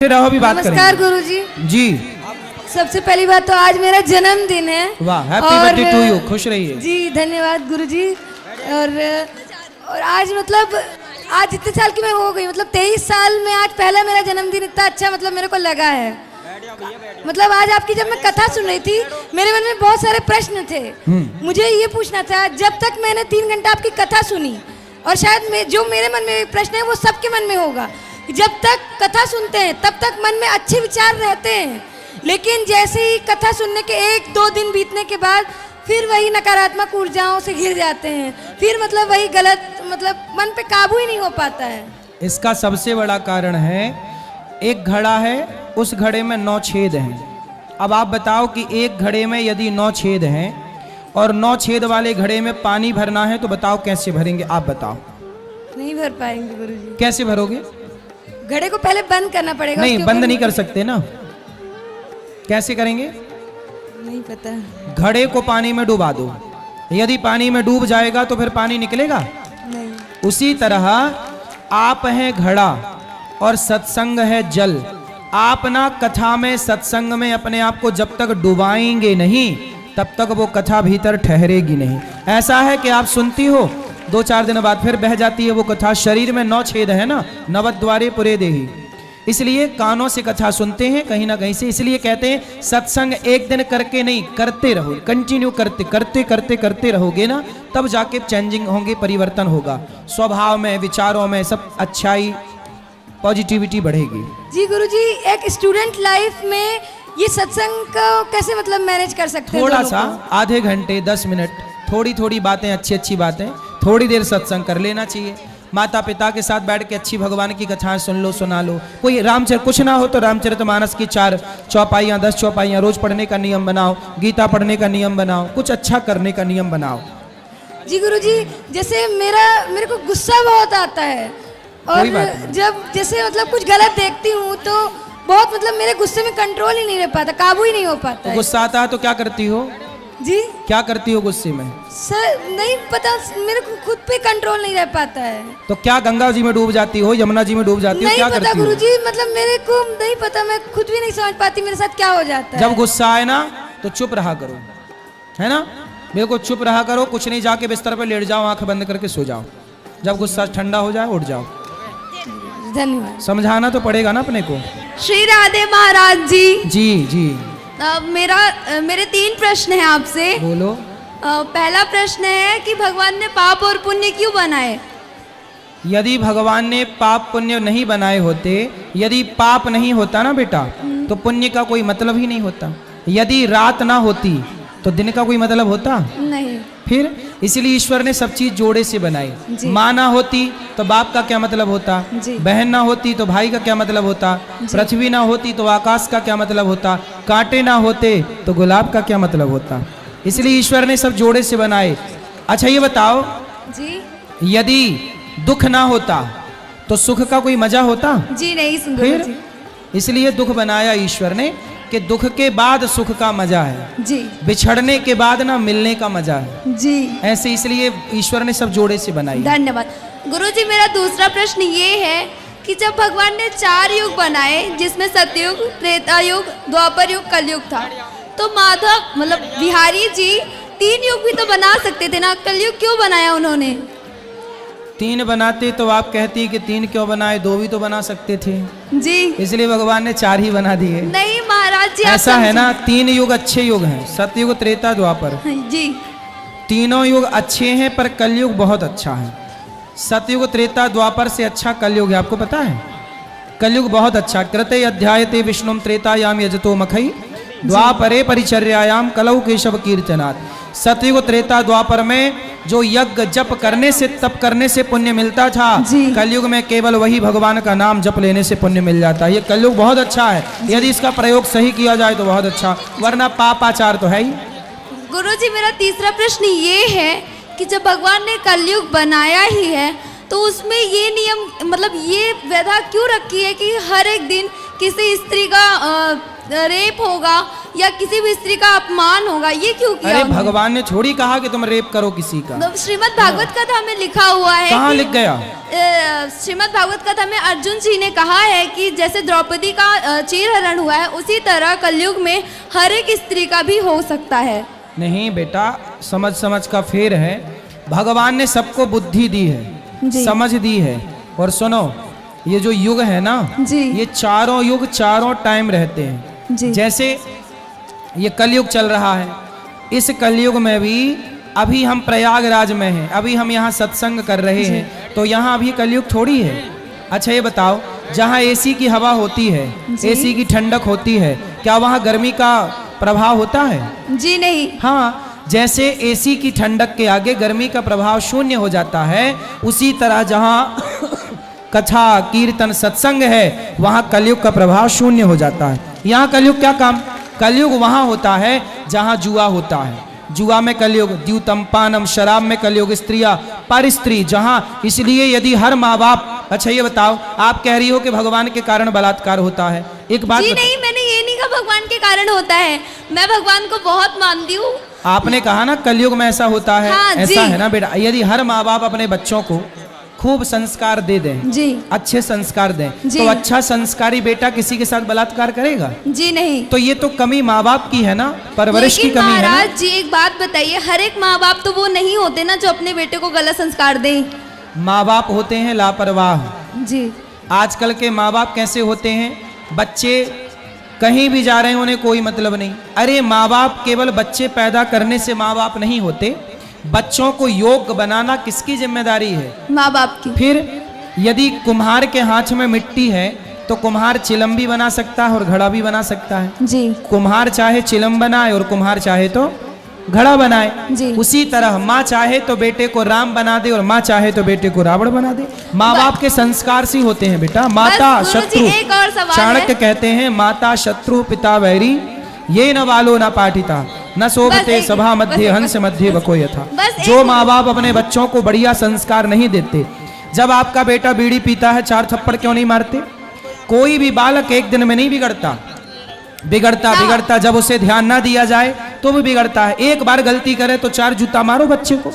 रहो भी बात करेंगे। नमस्कार गुरुजी। जी सबसे पहली बात तो आज मेरा जन्मदिन है। वाह, हैप्पी बर्थडे टू यू, खुश रहिए। जी धन्यवाद गुरुजी। और आज मतलब आज इतने साल की मैं हो गई, मतलब 23 साल में आज पहला मेरा जन्मदिन इतना अच्छा मतलब मेरे को लगा है। मतलब आज आपकी जब मैं कथा सुन रही थी मेरे मन में बहुत सारे प्रश्न थे। मुझे ये पूछना था, जब तक मैंने 3 घंटा आपकी कथा सुनी और शायद जो मेरे मन में प्रश्न है वो सबके मन में होगा, जब तक कथा सुनते हैं तब तक मन में अच्छे विचार रहते हैं, लेकिन जैसे ही कथा सुनने के 1-2 दिन बीतने के बाद फिर वही नकारात्मक ऊर्जाओं से घिर जाते हैं, फिर मतलब वही गलत मतलब मन पे काबू ही नहीं हो पाता है। इसका सबसे बड़ा कारण है, एक घड़ा है, उस घड़े में 9 छेद हैं। अब आप बताओ कि एक घड़े में यदि 9 छेद हैं और 9 छेद वाले घड़े में पानी भरना है तो बताओ कैसे भरेंगे? आप बताओ। नहीं भर पाएंगे गुरुजी। कैसे भरोगे? घड़े को पहले बंद करना पड़ेगा। नहीं, बंद नहीं कर सकते ना। कैसे करेंगे? नहीं पता। घड़े को पानी में डुबा दो, यदि पानी में डूब जाएगा तो फिर पानी निकलेगा नहीं। उसी तरह आप हैं घड़ा और सत्संग है जल। आप ना कथा में सत्संग में अपने आप को जब तक डुबाएंगे नहीं तब तक वो कथा भीतर ठहरेगी नहीं। ऐसा है कि आप सुनती हो 2-4 दिन बाद फिर बह जाती है वो कथा। शरीर में 9 छेद है ना, नवद्वारे पुरे देही, इसलिए कानों से कथा सुनते हैं कहीं ना कहीं से। इसलिए कहते हैं सत्संग एक दिन करके नहीं, करते रहो, कंटिन्यू करते करते करते करते रहोगे ना, तब जाके चेंजिंग होंगे, परिवर्तन होगा स्वभाव में, विचारों में, सब अच्छाई पॉजिटिविटी बढ़ेगी। जी गुरुजी, एक स्टूडेंट लाइफ में ये सत्संग को कैसे मतलब मैनेज कर सकते हैं? थोड़ा सा आधे घंटे 10 मिनट थोड़ी थोड़ी बातें, अच्छी अच्छी बातें, थोड़ी देर सत्संग कर लेना चाहिए। माता पिता के साथ बैठ के अच्छी भगवान की कथाएं सुन लो, सुना लो। कोई रामचरित कुछ ना हो तो रामचरितमानस की 4 चौपाइयाँ 10 चौपाइयाँ रोज पढ़ने का नियम बनाओ, गीता पढ़ने का नियम बनाओ, कुछ अच्छा करने का नियम बनाओ। जी गुरुजी, जैसे मेरे को गुस्सा बहुत आता है और जब जैसे मतलब कुछ गलत देखती हूँ तो बहुत मतलब मेरे गुस्से में कंट्रोल ही नहीं रह पाता, काबू ही नहीं हो पाता। गुस्सा आता है तो क्या करती हो? जी क्या करती हो गुस्से में? सर नहीं पता, मेरे को खुद पे कंट्रोल नहीं रह पाता है। तो क्या गंगा जी में डूब जाती हो, यमुना जी में डूब जाती हो, क्या करती हो? नहीं पता गुरुजी, मतलब मेरे को नहीं पता, मैं खुद भी नहीं समझ पाती मेरे साथ क्या हो जाता है। जब गुस्सा आए ना तो चुप रहा करो, है ना, बिल्कुल चुप रहा करो, कुछ नहीं, जाके बिस्तर पर लेट जाओ, आंख बंद करके सो जाओ। जब गुस्सा ठंडा हो जाए उठ जाओ। धन्यवाद। समझाना तो पड़ेगा ना अपने को। श्री राधे महाराज जी। जी जी मेरे 3 प्रश्न हैं आपसे। बोलो। पहला प्रश्न है कि भगवान ने पाप और पुण्य क्यों बनाए? यदि भगवान ने पाप पुण्य नहीं बनाए होते, यदि पाप नहीं होता ना बेटा, तो पुण्य का कोई मतलब ही नहीं होता। यदि रात ना होती तो दिन का कोई मतलब होता नहीं। फिर इसलिए ईश्वर ने सब चीज जोड़े से बनाई। माँ ना होती तो बाप का क्या मतलब होता, बहन ना होती तो भाई का क्या मतलब होता, पृथ्वी ना होती तो आकाश का क्या मतलब होता, कांटे ना होते तो गुलाब का क्या मतलब होता। इसलिए ईश्वर ने सब जोड़े से बनाए। अच्छा ये बताओ जी, यदि दुख ना होता तो सुख का कोई मजा होता? जी नहीं। फिर इसलिए दुख बनाया ईश्वर ने कि दुख के बाद सुख का मजा है, जी बिछड़ने के बाद ना मिलने का मजा है। जी ऐसे इसलिए ईश्वर ने सब जोड़े से बनाई। धन्यवाद गुरुजी। मेरा दूसरा प्रश्न ये है कि जब भगवान ने 4 युग बनाए, जिसमें सतयुग, त्रेता युग, द्वापर युग, कलयुग था, तो माधव मतलब बिहारी जी 3 युग भी तो बना सकते थे ना, कलयुग क्यों बनाया उन्होंने? 3 बनाते तो आप कहती कि 3 क्यों बनाए, 2 भी तो बना सकते थे। जी इसलिए भगवान ने 4 ही बना दिए। नहीं महाराज जी, ऐसा है ना, 3 युग अच्छे युग हैं, सतयुग, त्रेता, द्वापर। जी तीनों युग अच्छे हैं पर कलयुग बहुत अच्छा है। सतयुग, त्रेता, द्वापर से अच्छा कलयुग है, आपको पता है? कलयुग बहुत अच्छा। कृते अध्यायते विष्णुम त्रेतायाम यजतो मखई द्वापरे परिचर्यायाम कलौ केशव कीर्तनात्। सतयुग, त्रेता, द्वापर में जो यज्ञ जप करने से, तप करने से पुण्य मिलता था, कलयुग में केवल वही भगवान का नाम जप लेने से पुण्य मिल जाता है। ये कलयुग बहुत अच्छा है, यदि इसका प्रयोग सही किया जाए तो बहुत अच्छा, वरना पापाचार तो है ही। गुरुजी, मेरा तीसरा प्रश्न ये है कि जब भगवान ने कलयुग बनाया ही है तो उसमें ये नियम मतलब ये व्यथा क्यों रखी है कि हर एक दिन किसी स्त्री का रेप होगा या किसी भी स्त्री का अपमान होगा, ये क्यों किया अरे उन्होंने? भगवान ने थोड़ी कहा कि तुम रेप करो किसी का। तो श्रीमद् भागवत कथा में लिखा हुआ है कहाँ कि- लिख गया? श्रीमद् भागवत कथा में अर्जुन जी ने कहा है कि जैसे द्रौपदी का चीरहरण हुआ है, उसी तरह कलयुग में हर एक स्त्री का भी हो सकता है। नहीं बेटा, समझ समझ का फेर है। भगवान ने सबको बुद्धि दी है, जी। समझ दी है। और सुनो, ये जो युग है ना, जी। ये चारों युग चारों टाइम रहते हैं। जी। जैसे ये कलयुग चल रहा है, इस कलयुग में भी अभी हम प्रयागराज में हैं, अभी हम यहाँ सत्संग कर रहे हैं, तो यहाँ अभी कलयुग थोड़ी है। अच्छा ये बताओ, जहाँ एसी की हवा होती है, जी। एसी की ठंडक होती है, क्या वहाँ गर्मी का प्रभाव होता है? जी नहीं। हाँ, जैसे एसी की ठंडक के आगे गर्मी का प्रभाव शून्य हो जाता है, उसी तरह जहाँ कथा कीर्तन सत्संग है, वहाँ कलयुग का प्रभाव शून्य हो जाता है। यहाँ कलयुग क्या काम? कलयुग वहाँ होता है जहाँ जुआ होता है। जुआ में कलयुग, द्यूतम पानम, शराब में कलयुग, स्त्रियां पर स्त्री जहाँ। इसलिए यदि हर माँ बाप, अच्छा ये बताओ, आप कह रही हो कि भगवान के कारण बलात्कार होता है, एक बात जी नहीं, मैंने ये नहीं कहा भगवान के कारण होता है। मैं भगवान को बहुत मानती हूँ। आपने कहा ना कलयुग में ऐसा होता है। हाँ, ऐसा जी। है ना बेटा, यदि हर माँ बाप अपने बच्चों को खूब संस्कार दे दें, जी। अच्छे संस्कार दें, जी। तो अच्छा संस्कारी बेटा किसी के साथ बलात्कार करेगा? जी नहीं। तो ये तो कमी माँ बाप की है ना, परवरिश की लेकिन कमी है ना। महाराज जी एक बात बताइए, हर एक माँ बाप तो वो नहीं होते ना जो अपने बेटे को गलत संस्कार दें। माँ बाप होते हैं लापरवाह। जी। आजकल के माँ बाप कैसे होते हैं? बच्चे कहीं भी जा रहे हैं, उन्हें कोई मतलब नहीं। अरे माँ बाप केवल बच्चे पैदा करने से माँ बाप नहीं होते, बच्चों को योग्य बनाना किसकी जिम्मेदारी है? माँ बाप की। फिर यदि कुम्हार के हाथ में मिट्टी है तो कुम्हार चिलम भी बना सकता है और घड़ा भी बना सकता है। जी। कुम्हार चाहे चिलम बनाए और कुम्हार चाहे तो घड़ा बनाए। जी। उसी तरह माँ चाहे तो बेटे को राम बना दे और माँ चाहे तो बेटे को रावण बना दे। माँ बाप के संस्कार सी होते हैं बेटा। माता बस गुरुजी, शत्रु, एक और सवाल चाणक्य है। कहते हैं माता शत्रु पिता वैरी, ये न बालो न पाठिता, न शोभते एक- सभा मध्य बस- हंस मध्य बको यथा। बस जो एक- माँ बाप अपने बच्चों को बढ़िया संस्कार नहीं देते, जब आपका बेटा बीड़ी पीता है 4 थप्पड़ क्यों नहीं मारते? कोई भी बालक एक दिन में नहीं बिगड़ता, बिगड़ता जब उसे ध्यान ना दिया जाए तो भी बिगड़ता है। एक बार गलती करे तो 4 जूता मारो बच्चे को।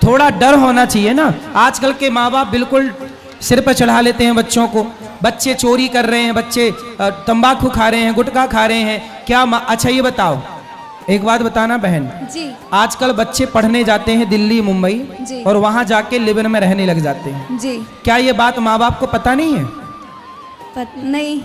थोड़ा डर होना चाहिए ना। आजकल के माँ बाप बिल्कुल सिर पर चढ़ा लेते हैं बच्चों को। बच्चे चोरी कर रहे हैं, बच्चे तंबाकू खा रहे हैं, गुटखा खा रहे हैं, क्या अच्छा ये बताओ, एक बात बताना बहन, जी। आजकल बच्चे पढ़ने जाते हैं दिल्ली मुंबई जी। और वहां जाके लिव इन में रहने लग जाते हैं। जी। क्या ये बात माँ बाप को पता नहीं है? नहीं,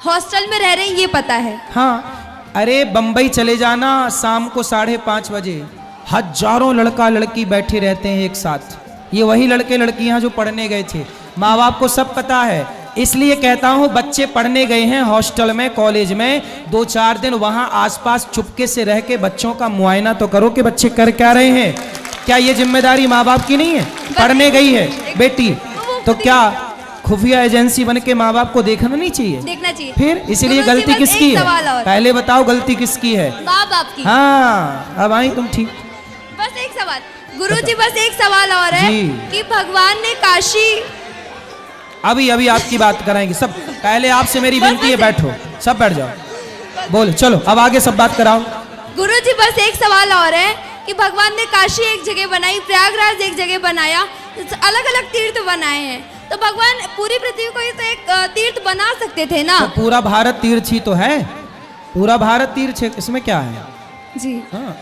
हॉस्टल में रह रहे हैं ये पता है। हाँ, अरे बम्बई चले जाना, शाम को 5:30 बजे हजारों लड़का लड़की बैठे रहते हैं एक साथ। ये वही लड़के लड़कियां जो पढ़ने गए थे। माँ बाप को सब पता है। इसलिए कहता हूँ बच्चे पढ़ने गए हैं हॉस्टल में, कॉलेज में, 2-4 दिन वहां आसपास चुपके से रह के बच्चों का मुआयना तो करो कि बच्चे कर क्या रहे हैं। क्या ये जिम्मेदारी माँ बाप की नहीं है? पढ़ने गई है बेटी तो क्या खुफिया एजेंसी बन के माँ बाप को देखना नहीं चाहिए? देखना चाहिए। फिर इसलिए गुरुजी, गलती बस किसकी एक है? सवाल और। पहले बताओ गलती किसकी है? माँ बाप की। हाँ, अब आई तुम ठीक। बस एक सवाल गुरुजी, बस एक सवाल और है जी। कि भगवान ने काशी, अभी अभी आपकी बात कराएंगे सब। पहले आपसे मेरी बस विनती है, बस बैठो, सब बैठ जाओ। बोलो, चलो अब आगे सब बात कराओ। गुरुजी बस एक सवाल और है कि भगवान ने काशी एक जगह बनाई, प्रयागराज एक जगह बनाया, अलग अलग तीर्थ बनाए हैं, तो भगवान पूरी पृथ्वी को ही तो एक तीर्थ बना सकते थे ना। तो पूरा भारत तीर्थ ही तो है, पूरा भारत तीर्थ है, इसमें क्या है? जी। हाँ,